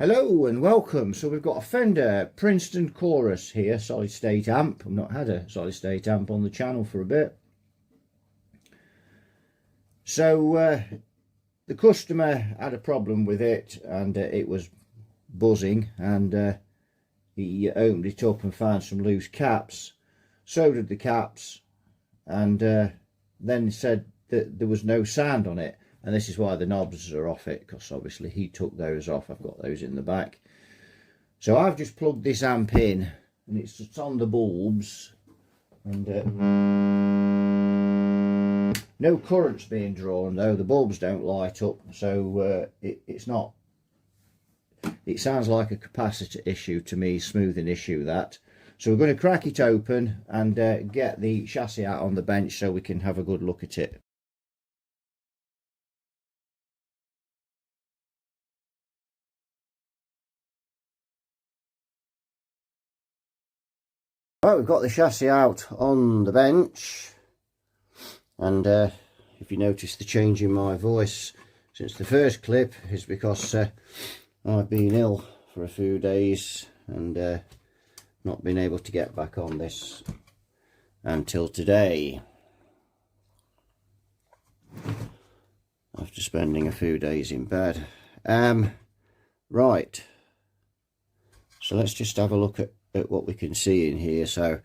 Hello and welcome. So we've got a Fender Princeton Chorus here, solid state amp. I've not had a solid state amp on the channel for a bit. So the customer had a problem with it, and it was buzzing, and he opened it up and found some loose caps, soldered the caps, and then said that there was no sound on it. And this is why the knobs are off it, because obviously he took those off. I've got those in the back. So I've just plugged this amp in, and it's on the bulbs, and no current's being drawn though. The bulbs don't light up, so it's not. It sounds like a capacitor issue to me, smoothing issue that. So we're going to crack it open and get the chassis out on the bench so we can have a good look at it. Right, we've got the chassis out on the bench, and if you notice the change in my voice since the first clip is because I've been ill for a few days and not been able to get back on this until today, after spending a few days in bed. Right, so let's just have a look at what we can see in here. So a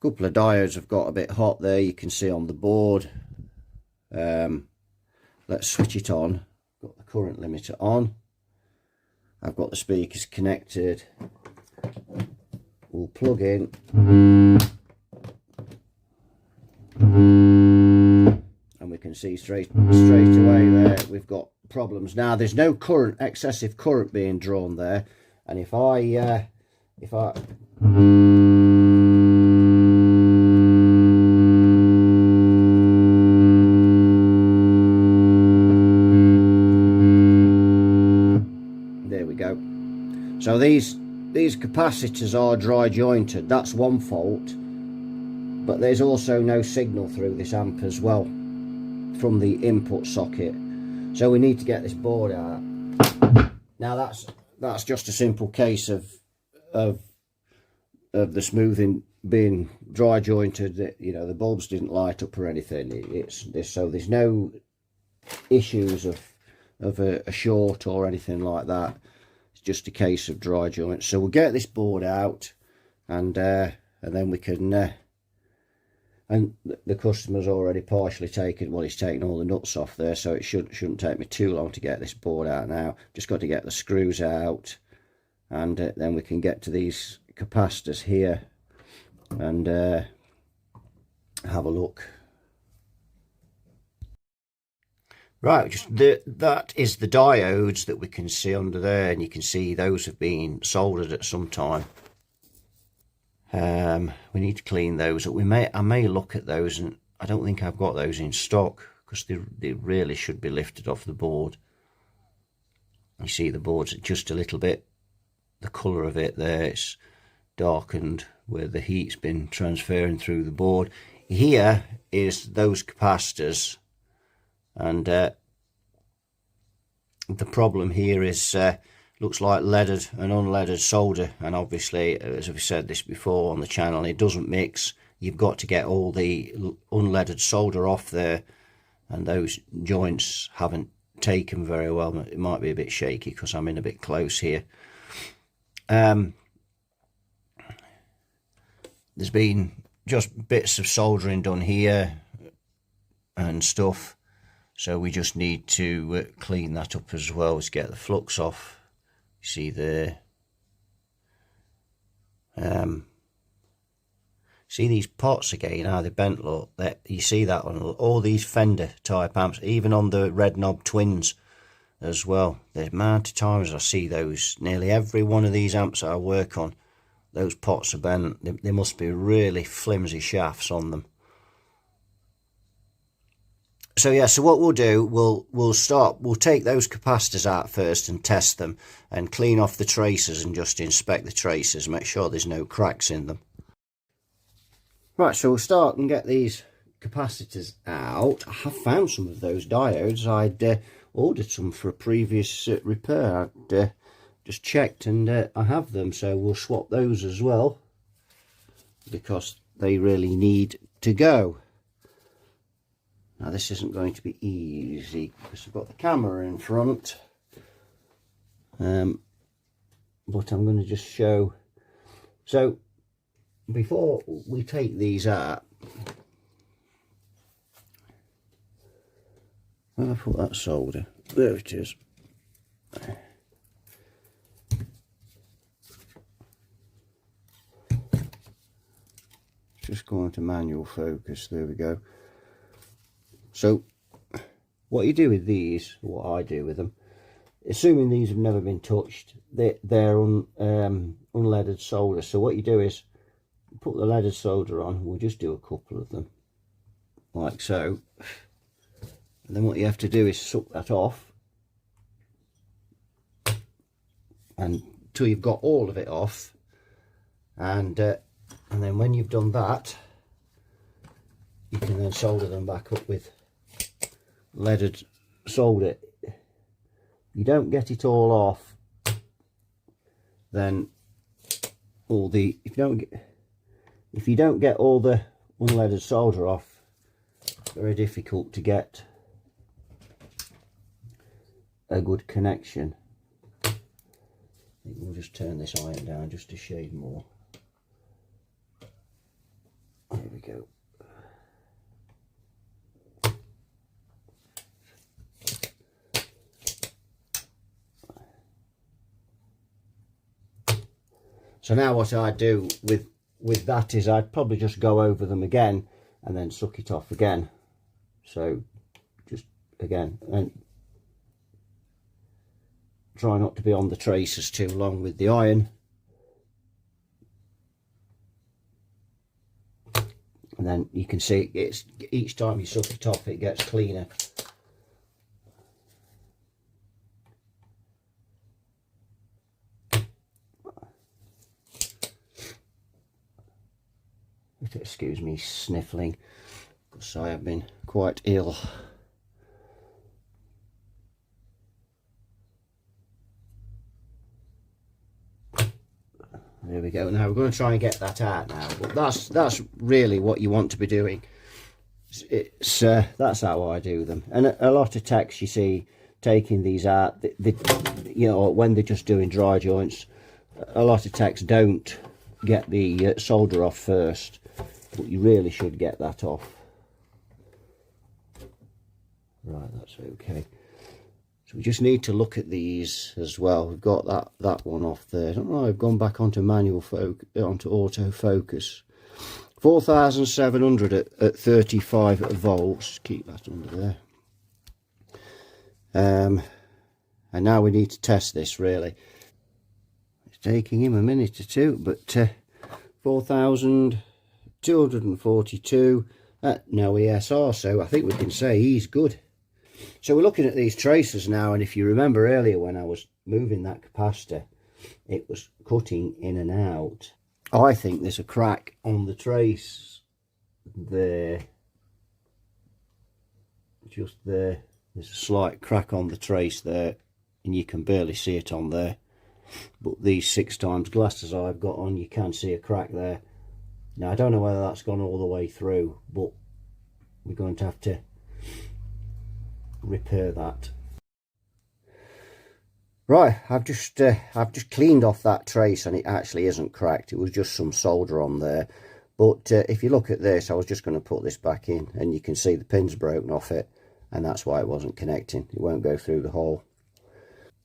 couple of diodes have got a bit hot there, you can see on the board. Let's switch it on. Got the current limiter on. I've got the speakers connected. We'll plug in, and we can see straight away there we've got problems. Now there's no current, excessive current being drawn there, and if I there we go. So these capacitors are dry jointed. That's one fault, but there's also no signal through this amp as well from the input socket, so we need to get this board out. Now that's just a simple case of the smoothing being dry jointed. That, you know, the bulbs didn't light up or anything. It's this, so there's no issues of a short or anything like that. It's just a case of dry joints. So we'll get this board out, and then we can and the customer's already partially taken, well, he's taken all the nuts off there, so it shouldn't take me too long to get this board out now. Just got to get the screws out, and then we can get to these capacitors here and have a look. Right, that is the diodes that we can see under there, and you can see those have been soldered at some time. We need to clean those up. I may look at those, and I don't think I've got those in stock because they really should be lifted off the board. You see the board's just a little bit, the colour of it there, it's darkened where the heat's been transferring through the board. Here is those capacitors, and the problem here is looks like leaded and unleaded solder, and obviously, as I've said this before on the channel, it doesn't mix. You've got to get all the unleaded solder off there, and those joints haven't taken very well. It might be a bit shaky because I'm in a bit close here. There's been just bits of soldering done here and stuff, so we just need to clean that up as well to get the flux off. You see there, see these pots again, how they bent, look, that you see that on all these Fender type amps, even on the red knob twins as well. The amount of times I see those, nearly every one of these amps that I work on, those pots are bent. They must be really flimsy shafts on them. So yeah, so what we'll do, we'll take those capacitors out first and test them and clean off the tracers and just inspect the tracers, make sure there's no cracks in them. Right, so we'll start and get these capacitors out. I have found some of those diodes. I'd ordered some for a previous repair. I'd just checked, and I have them, so we'll swap those as well, because they really need to go. Now this isn't going to be easy because I've got the camera in front, but I'm going to just show. So before we take these out, where I put that solder? There it is. Just go into manual focus. There we go. So what you do with these, what I do with them, assuming these have never been touched, they're unleaded solder. So what you do is put the leaded solder on. We'll just do a couple of them like so, and then what you have to do is suck that off, and until you've got all of it off, and then when you've done that, you can then solder them back up with leaded solder. You don't get it all off, then if you don't get all the unleaded solder off, it's very difficult to get a good connection. I think we'll just turn this iron down just a shade more. There we go. So now what I do with that is I'd probably just go over them again and then suck it off again. So just again, and try not to be on the traces too long with the iron. And then you can see it's each time you suck it off, it gets cleaner. Excuse me sniffling, because I have been quite ill. There we go. Now we're going to try and get that out now, but that's really what you want to be doing. It's that's how I do them. And a lot of techs you see taking these out, you know, when they're just doing dry joints, a lot of techs don't get the solder off first, but you really should get that off. Right, that's okay. So we just need to look at these as well. We've got that one off there. I don't know, I've gone back onto manual focus, onto auto focus. 4,700 at 35 volts. Keep that under there. And now we need to test this really. It's taking him a minute or two, but 4,242 at no ESR, so I think we can say he's good. So we're looking at these tracers now, and if you remember earlier when I was moving that capacitor, it was cutting in and out. I think there's a crack on the trace there, just there. There's a slight crack on the trace there, and you can barely see it on there. But these 6x glasses I've got on, you can see a crack there. Now I don't know whether that's gone all the way through, but we're going to have to repair that. Right, I've just cleaned off that trace, and it actually isn't cracked. It was just some solder on there. But if you look at this, I was just going to put this back in, and you can see the pins broken off it, and that's why it wasn't connecting. It won't go through the hole.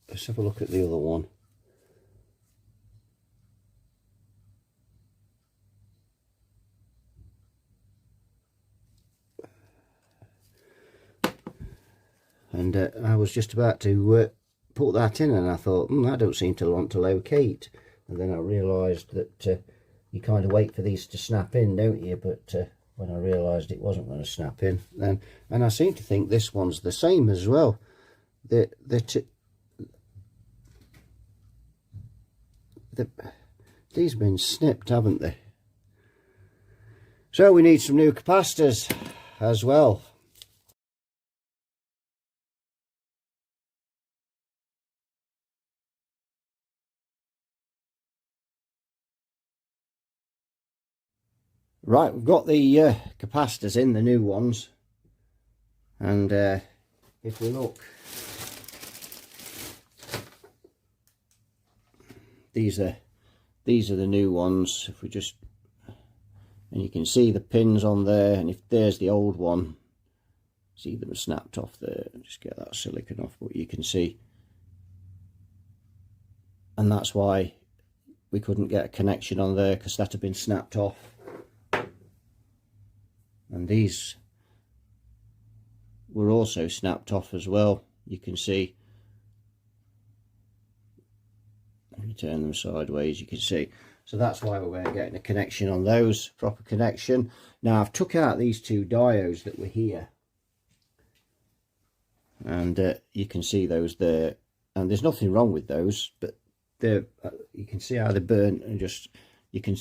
Let's have a look at the other one. And I was just about to put that in, and I thought, I don't seem to want to locate. And then I realised that you kind of wait for these to snap in, don't you? But when I realised it wasn't going to snap in, then, and I seem to think this one's the same as well. These have been snipped, haven't they? So we need some new capacitors as well. Right, we've got the capacitors in, the new ones, and if we look, these are the new ones. If we just, and you can see the pins on there, and if there's the old one, see them snapped off there. Just get that silicone off, but you can see, and that's why we couldn't get a connection on there, because that had been snapped off. And these were also snapped off as well. You can see, if you turn them sideways, you can see. So that's why we weren't getting a connection on those, proper connection. Now I've took out these two diodes that were here, and you can see those there, and there's nothing wrong with those, but they're you can see how they burn, and just, you can,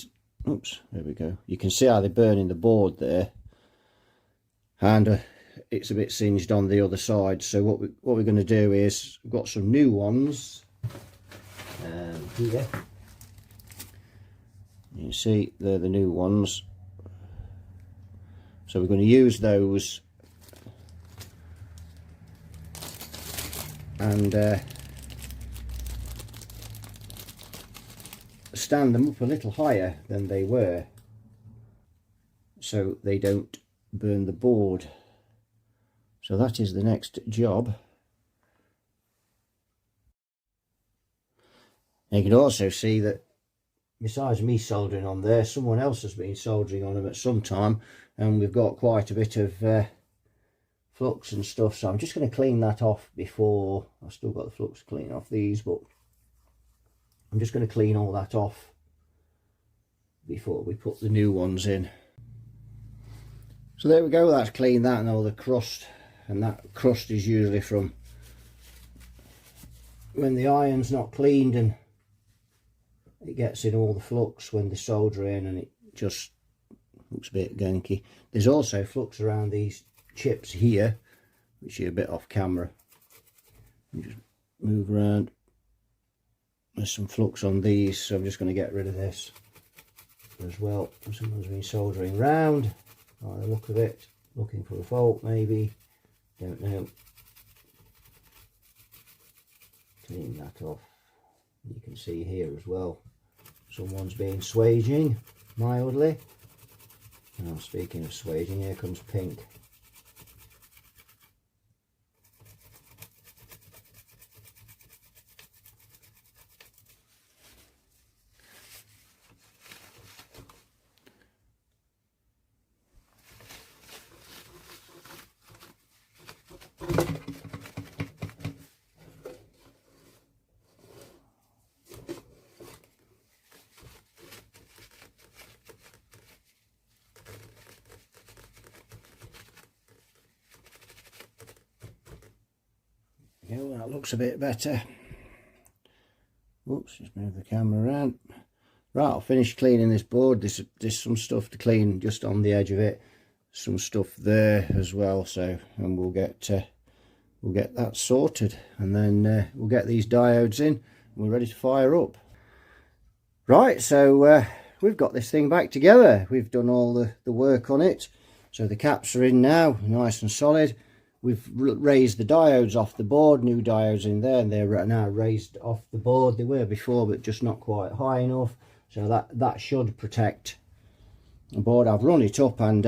oops, there we go, you can see how they burn in the board there, and it's a bit singed on the other side. So what we're going to do is, we've got some new ones here. You can see they're the new ones, so we're going to use those, and stand them up a little higher than they were, so they don't burn the board. So that is the next job. And you can also see that besides me soldering on there, someone else has been soldering on them at some time, and we've got quite a bit of flux and stuff. So I'm just going to clean that off before, I've still got the flux to clean off these, but I'm just going to clean all that off before we put the new ones in. So there we go, that's cleaned that and all the crust, and that crust is usually from when the iron's not cleaned and it gets in all the flux when they solder in, and it just looks a bit gunky. There's also flux around these chips here, which are a bit off camera. You just move around. There's some flux on these, so I'm just going to get rid of this as well. Someone's been soldering round by the look of it, looking for a fault maybe, don't know. Clean that off. You can see here as well, someone's been swaging mildly. Now speaking of swaging, here comes pink. Yeah, well, that looks a bit better. Oops, just move the camera around. Right, I'll finish cleaning this board. There's some stuff to clean just on the edge of it, some stuff there as well. So, and we'll get that sorted, and then we'll get these diodes in. And we're ready to fire up. Right, so we've got this thing back together. We've done all the work on it. So the caps are in now, nice and solid. We've raised the diodes off the board, new diodes in there, and they're now raised off the board. They were before, but just not quite high enough. So that should protect the board. I've run it up, and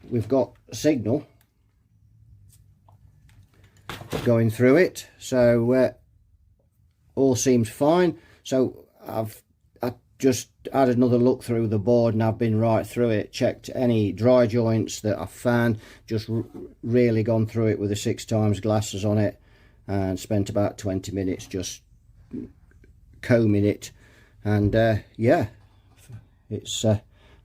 we've got a signal going through it. So all seems fine. So I just had another look through the board, and I've been right through it, checked any dry joints that I've found, just really gone through it with the 6x glasses on it, and spent about 20 minutes just combing it. And yeah, it's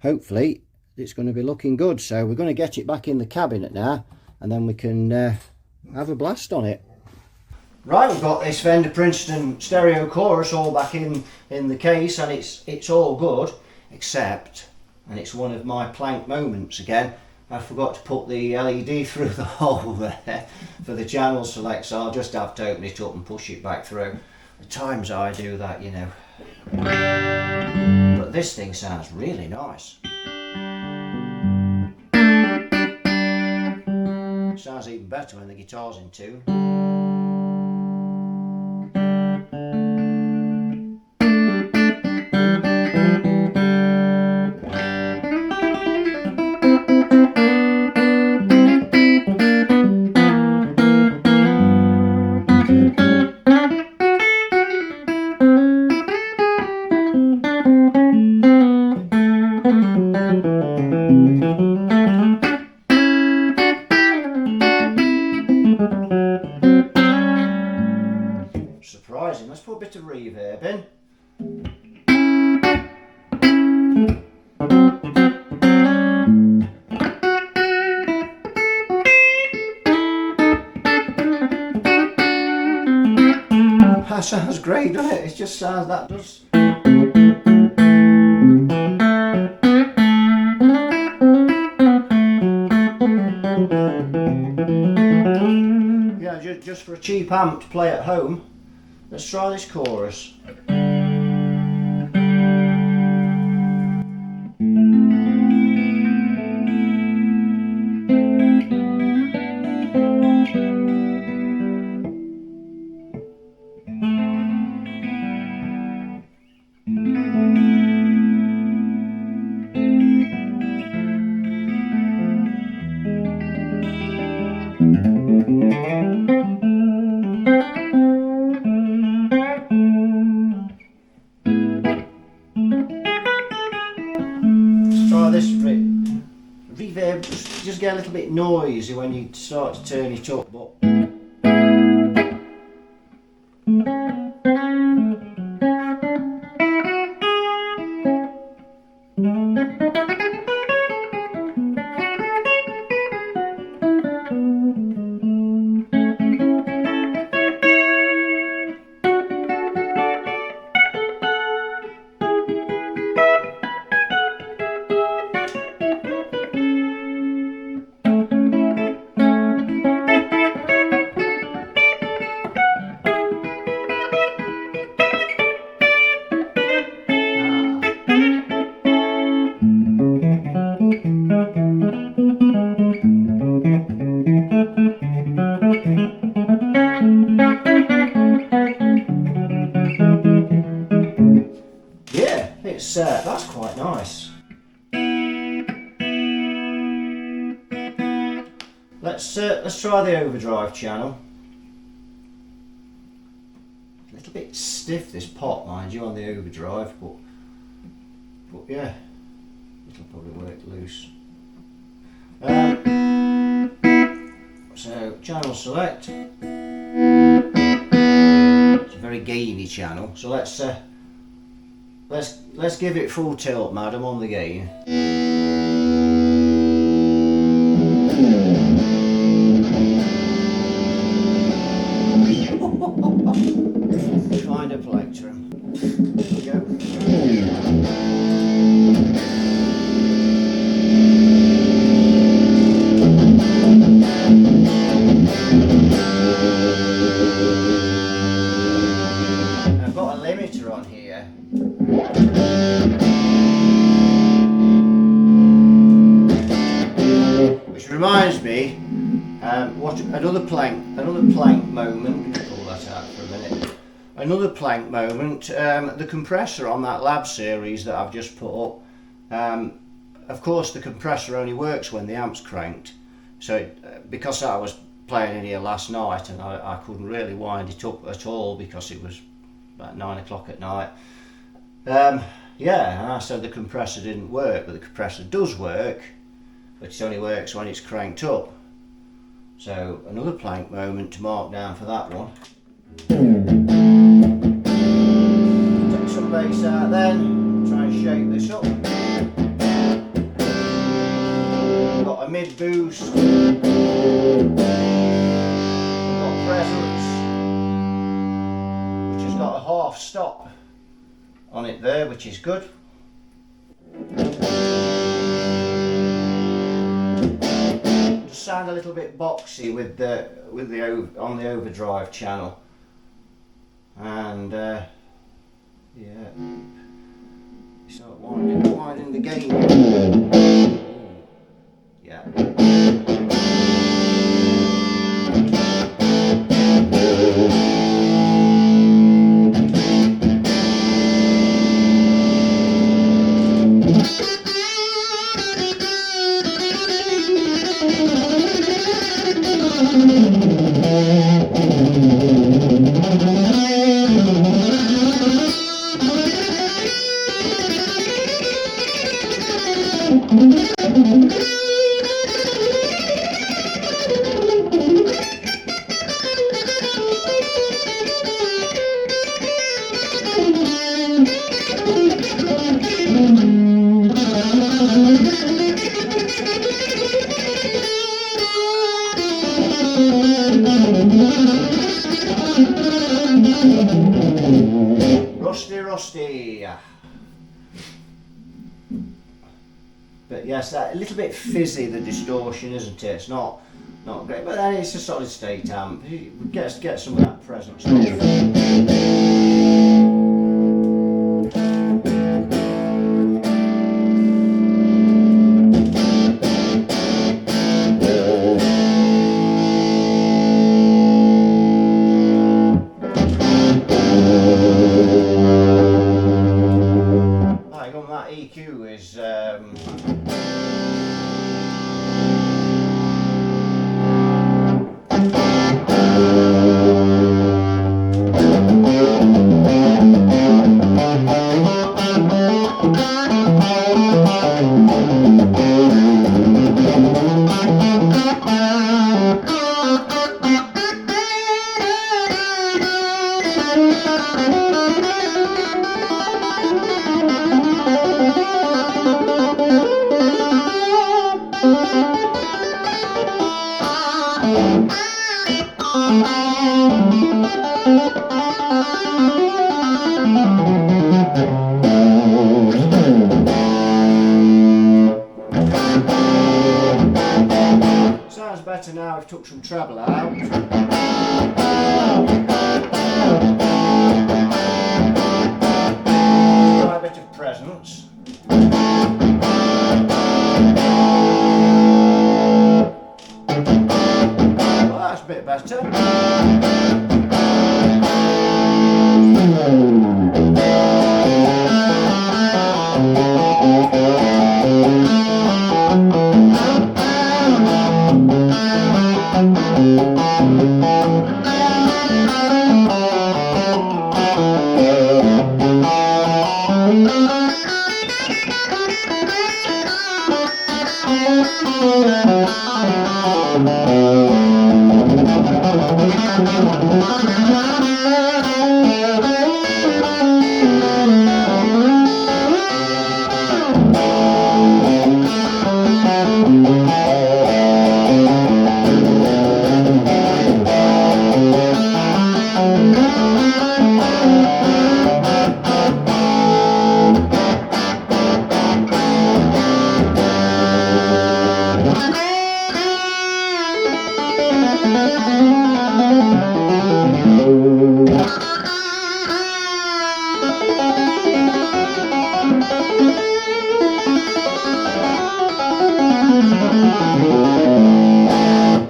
hopefully it's going to be looking good. So we're going to get it back in the cabinet now, and then we can have a blast on it. Right, we've got this Fender Princeton stereo chorus all back in the case, and it's all good, except, and it's one of my plank moments again, I forgot to put the LED through the hole there for the channel select, so I'll just have to open it up and push it back through. The times I do that, you know. But this thing sounds really nice. Sounds even better when the guitar's in tune. Surprising. Let's put a bit of reverb in. That sounds great, doesn't it? It just sounds, that does. Yeah, just for a cheap amp to play at home. Let's try this chorus. Try this reverb, just get a little bit noisy when you start to turn it up, but that's quite nice. Let's try the overdrive channel. A little bit stiff this pot, mind you, on the overdrive, but yeah, it'll probably work loose. So channel select. It's a very gainy channel, so let's give it full tilt, madam, on the gain. Find a plectrum. There we go. I've got a limiter on here. Which reminds me, what another plank moment. Pull that out for a minute. Another plank moment. The compressor on that lab series that I've just put up. Of course, the compressor only works when the amp's cranked. So because I was playing in here last night and I couldn't really wind it up at all because it was about 9 o'clock at night. Yeah, and I said the compressor didn't work, but the compressor does work, but it only works when it's cranked up. So another plank moment to mark down for that one. Take some bass out then, try and shake this up. Got a mid boost, got presence, which has got a half stop on it there, which is good. Just sound a little bit boxy with the on the overdrive channel, and yeah, start winding the gain. Yeah. Rusty. But yes, that a little bit fizzy, the distortion, isn't it? It's not great, but then it's a solid state amp. Get some of that presence off. EQ is better now. I've took some treble out. Try a bit of presence. Well, that's a bit better.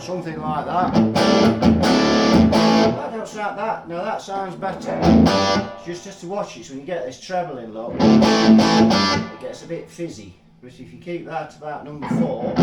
Something like that. That don't sound that. No, that sounds better. Just to watch it, so when you get this trebling look, it gets a bit fizzy. But if you keep that about number 4.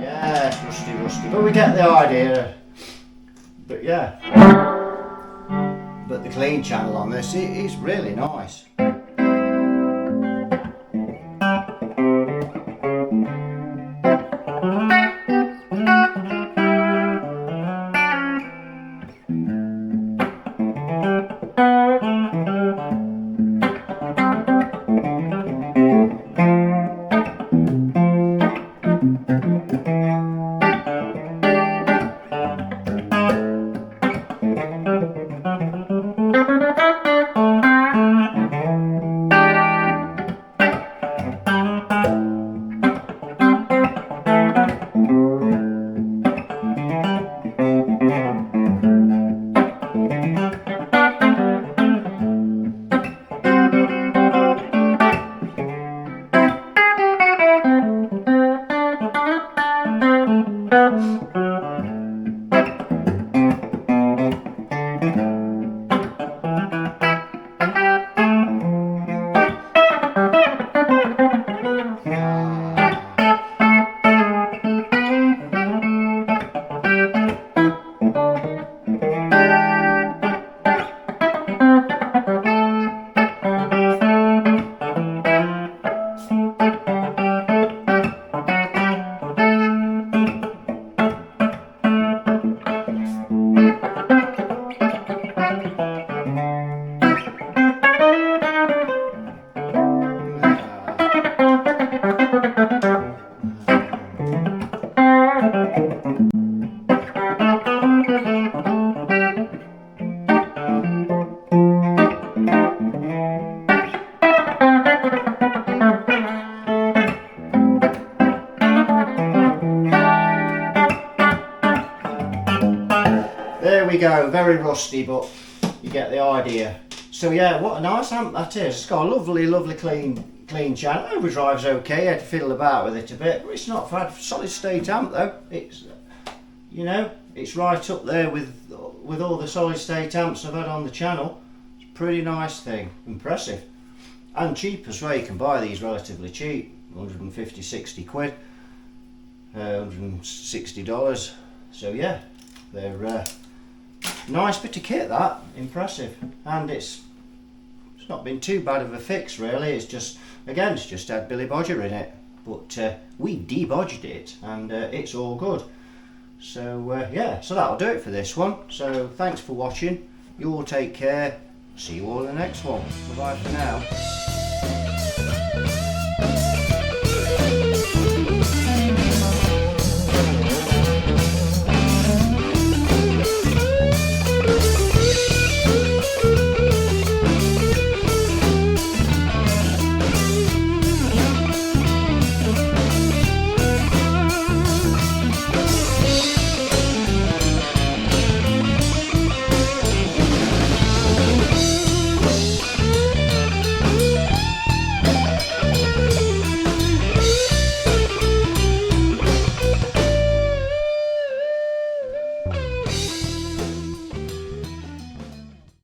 Yeah, rusty, but we get the idea. But yeah, but the clean channel on this is really nice. know, very rusty, but you get the idea. So yeah, what a nice amp that is. It's got a lovely clean channel. Overdrive's okay. I had to fiddle about with it a bit, but it's not bad. Solid state amp though. It's, you know, it's right up there with all the solid state amps I've had on the channel. It's a pretty nice thing. Impressive. And cheap as well. You can buy these relatively cheap. 150, 60 quid. $160. So yeah, they're nice bit of kit, that. Impressive. And it's not been too bad of a fix really. It's just, again, it's just had Billy Bodger in it, but we debodged it and it's all good. So yeah, so that'll do it for this one. So thanks for watching. You all take care. See you all in the next one. Bye bye for now.